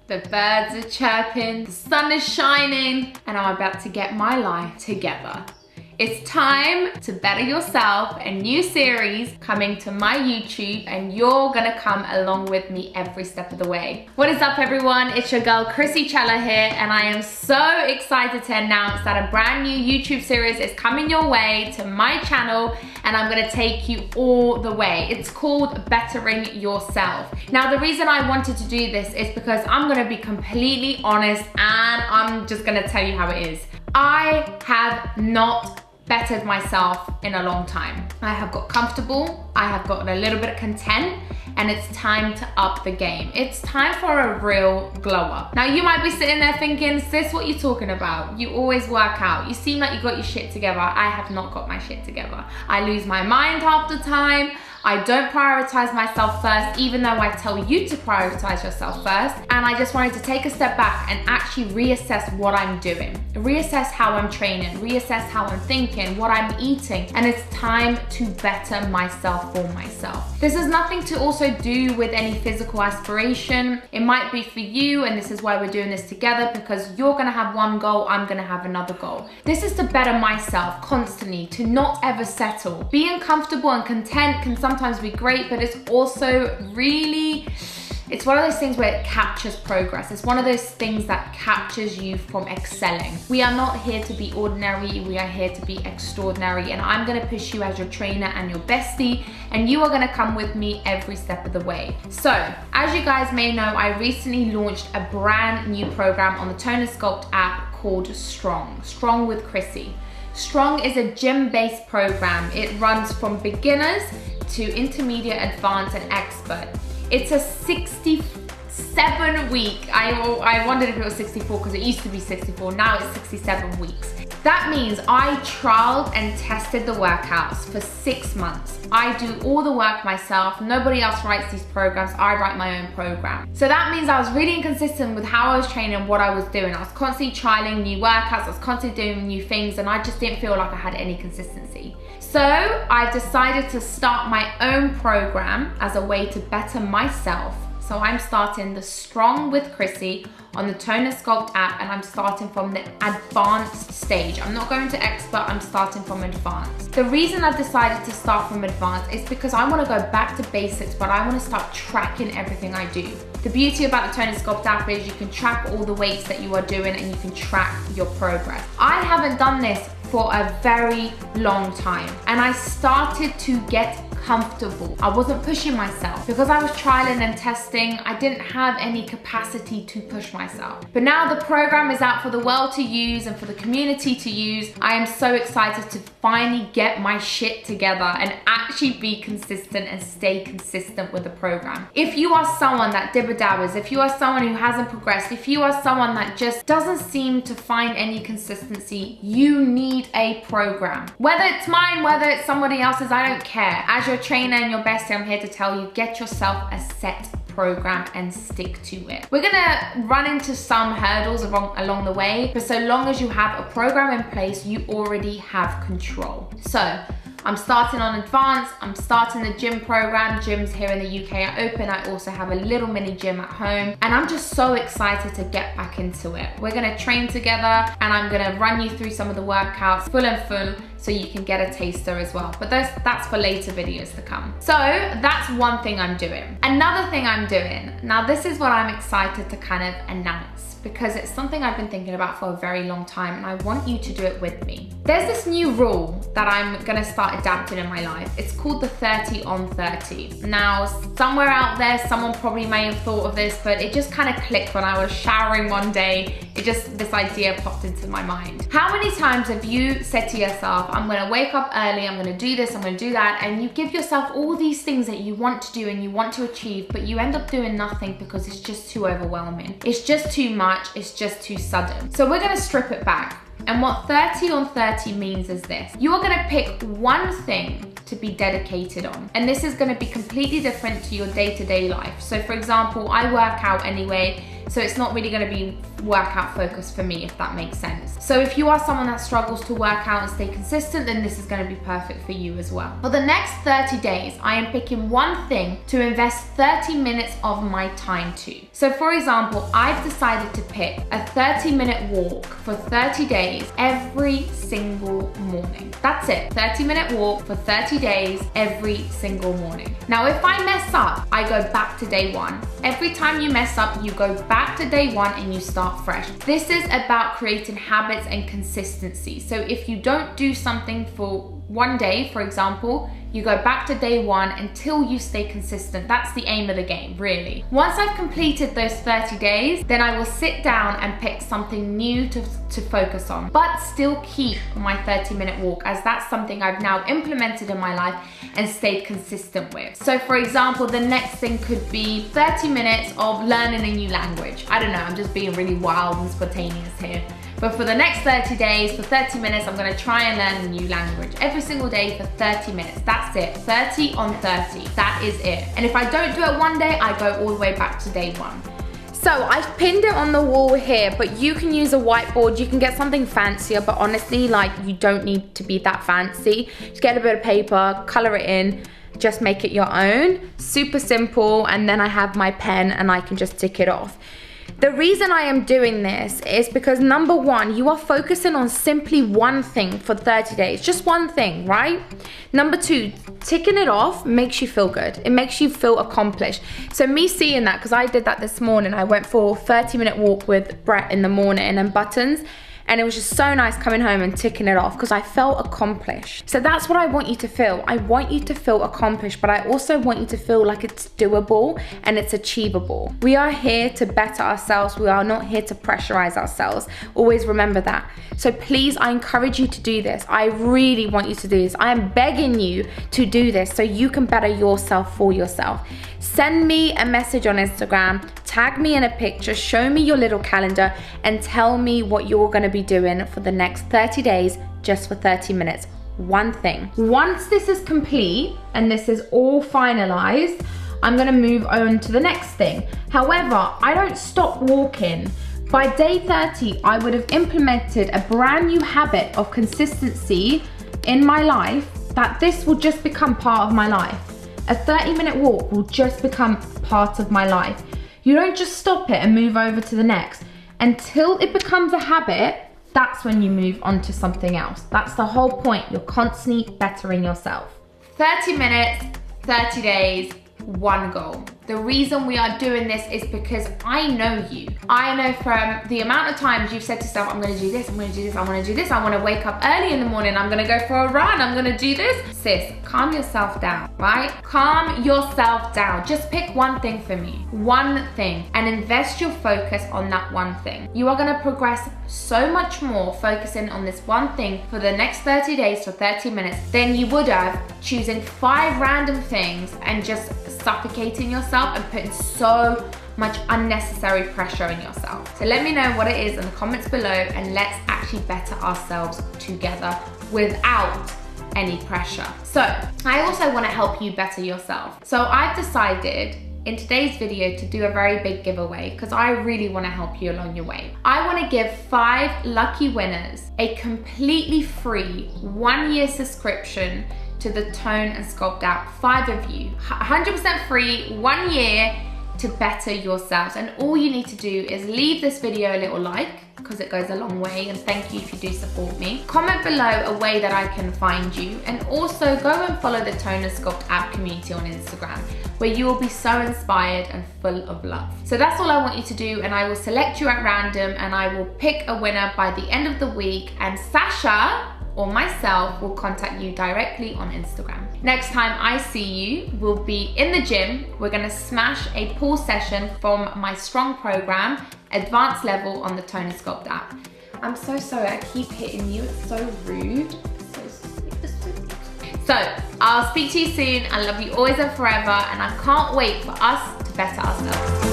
the birds are chirping, the sun is shining, and I'm about to get my life together. It's time to better yourself, a new series coming to my YouTube, and you're gonna come along with me every step of the way. What is up everyone? It's your girl Krissy Cela here, and I am so excited to announce that a brand new YouTube series is coming your way to my channel, and I'm gonna take you all the way. It's called Bettering Yourself. Now the reason I wanted to do this is because I'm gonna be completely honest, and I'm just gonna tell you how it is. I have not bettered myself in a long time. I have got comfortable, I have gotten a little bit content, and it's time to up the game. It's time for a real glow up. Now you might be sitting there thinking, sis, what are you talking about? You always work out. You seem like you got your shit together. I have not got my shit together. I lose my mind half the time. I don't prioritize myself first, even though I tell you to prioritize yourself first. And I just wanted to take a step back and actually reassess what I'm doing. Reassess how I'm training, reassess how I'm thinking, what I'm eating. And it's time to better myself for myself. This has nothing to also do with any physical aspiration. It might be for you, and this is why we're doing this together, because you're gonna have one goal, I'm gonna have another goal. This is to better myself constantly, to not ever settle. Being comfortable and content can sometimes be great, but it's also really, it's one of those things where it captures progress. It's one of those things that captures you from excelling. We are not here to be ordinary, we are here to be extraordinary, and I'm gonna push you as your trainer and your bestie, and you are gonna come with me every step of the way. So, as you guys may know, I recently launched a brand new program on the Tone&Sculpt app called Strong with Krissy. Strong is a gym-based program. It runs from beginners to intermediate, advanced, and expert. It's a 67 week, I wondered if it was 64 because it used to be 64, now it's 67 weeks. That means I trialed and tested the workouts for 6 months. I do all the work myself. Nobody else writes these programs. I write my own program. So that means I was really inconsistent with how I was training and what I was doing. I was constantly trialing new workouts. I was constantly doing new things, and I just didn't feel like I had any consistency. So I decided to start my own program as a way to better myself. So I'm starting the Strong with Krissy on the Tone&Sculpt app, and I'm starting from the advanced stage. I'm not going to expert, I'm starting from advanced. The reason I've decided to start from advanced is because I want to go back to basics, but I want to start tracking everything I do. The beauty about the Tone&Sculpt app is you can track all the weights that you are doing, and you can track your progress. I haven't done this for a very long time, and I started to get comfortable. I wasn't pushing myself. Because I was trialing and testing, I didn't have any capacity to push myself. But now the program is out for the world to use and for the community to use. I am so excited to finally get my shit together and actually be consistent and stay consistent with the program. If you are someone that dibber-dabbers, if you are someone who hasn't progressed, if you are someone that just doesn't seem to find any consistency, you need a program. Whether it's mine, whether it's somebody else's, I don't care. As your trainer and your bestie, I'm here to tell you, get yourself a set program and stick to it. We're gonna run into some hurdles along the way, but so long as you have a program in place, you already have control. So I'm starting on advanced, I'm starting the gym program. Gyms here in the UK are open. I also have a little mini gym at home, and I'm just so excited to get back into it. We're gonna train together, and I'm gonna run you through some of the workouts full and full, so you can get a taster as well. But that's for later videos to come. So that's one thing I'm doing. Another thing I'm doing, now this is what I'm excited to kind of announce, because it's something I've been thinking about for a very long time, and I want you to do it with me. There's this new rule that I'm gonna start adapting in my life. It's called the 30 on 30. Now, somewhere out there, someone probably may have thought of this, but it just kind of clicked when I was showering one day. This idea popped into my mind. How many times have you said to yourself, I'm gonna wake up early, I'm gonna do this, I'm gonna do that, and you give yourself all these things that you want to do and you want to achieve, but you end up doing nothing because it's just too overwhelming. It's just too much, it's just too sudden. So we're gonna strip it back. And what 30 on 30 means is this. You are gonna pick one thing to be dedicated on. And this is gonna be completely different to your day-to-day life. So for example, I work out anyway So it's not really gonna be workout focused for me, if that makes sense. So if you are someone that struggles to work out and stay consistent, then this is gonna be perfect for you as well. For the next 30 days, I am picking one thing to invest 30 minutes of my time to. So for example, I've decided to pick a 30-minute walk for 30 days every single morning. That's it, 30-minute walk for 30 days every single morning. Now, if I mess up, I go back to day one. Every time you mess up, you go back to day one and you start fresh. This is about creating habits and consistency. So if you don't do something for one day, for example, you go back to day one until you stay consistent. That's the aim of the game, really. Once I've completed those 30 days, then I will sit down and pick something new to focus on, but still keep my 30-minute walk, as that's something I've now implemented in my life and stayed consistent with. So for example, the next thing could be 30 minutes of learning a new language. I don't know, I'm just being really wild and spontaneous here. But for the next 30 days, for 30 minutes, I'm gonna try and learn a new language. Every single day for 30 minutes, that's it. 30 on 30, that is it. And if I don't do it one day, I go all the way back to day one. So I've pinned it on the wall here, but you can use a whiteboard. You can get something fancier, but honestly, like, you don't need to be that fancy. Just get a bit of paper, color it in, just make it your own. Super simple, and then I have my pen and I can just tick it off. The reason I am doing this is because, number one, you are focusing on simply one thing for 30 days, just one thing, right? Number two, ticking it off makes you feel good. It makes you feel accomplished. So me seeing that, because I did that this morning, I went for a 30-minute walk with Brett in the morning and Buttons, and it was just so nice coming home and ticking it off because I felt accomplished. So that's what I want you to feel. I want you to feel accomplished, but I also want you to feel like it's doable and it's achievable. We are here to better ourselves. We are not here to pressurize ourselves. Always remember that. So please, I encourage you to do this. I really want you to do this. I am begging you to do this so you can better yourself for yourself. Send me a message on Instagram, tag me in a picture, show me your little calendar, and tell me what you're gonna be doing for the next 30 days, just for 30 minutes. One thing. Once this is complete and this is all finalized, I'm gonna move on to the next thing. However, I don't stop walking. By day 30, I would have implemented a brand new habit of consistency in my life, that this will just become part of my life. A 30-minute walk will just become part of my life. You don't just stop it and move over to the next. Until it becomes a habit, that's when you move on to something else. That's the whole point. You're constantly bettering yourself. 30 minutes, 30 days, one goal. The reason we are doing this is because I know you. I know from the amount of times you've said to yourself, I'm gonna do this, I'm gonna do this, I wanna do this, I wanna wake up early in the morning, I'm gonna go for a run, I'm gonna do this. Sis, calm yourself down, right? Calm yourself down. Just pick one thing for me, one thing, and invest your focus on that one thing. You are gonna progress so much more focusing on this one thing for the next 30 days for 30 minutes than you would have choosing 5 random things and just suffocating yourself and putting so much unnecessary pressure on yourself. So let me know what it is in the comments below, and let's actually better ourselves together without any pressure. So I also want to help you better yourself. So I've decided in today's video to do a very big giveaway because I really want to help you along your way. I want to give 5 lucky winners a completely free 1-year subscription to the Tone&Sculpt app. 5 of you, 100% free, 1 year to better yourselves. And all you need to do is leave this video a little like, because it goes a long way, and thank you if you do support me. Comment below a way that I can find you, and also go and follow the Tone&Sculpt app community on Instagram, where you will be so inspired and full of love. So that's all I want you to do, and I will select you at random, and I will pick a winner by the end of the week, and Sasha or myself will contact you directly on Instagram. Next time I see you, we'll be in the gym. We're gonna smash a pull session from my strong program, advanced level, on the Tone&Sculpt app. I'm so sorry, I keep hitting you, it's so rude. So I'll speak to you soon. I love you always and forever, and I can't wait for us to better ourselves.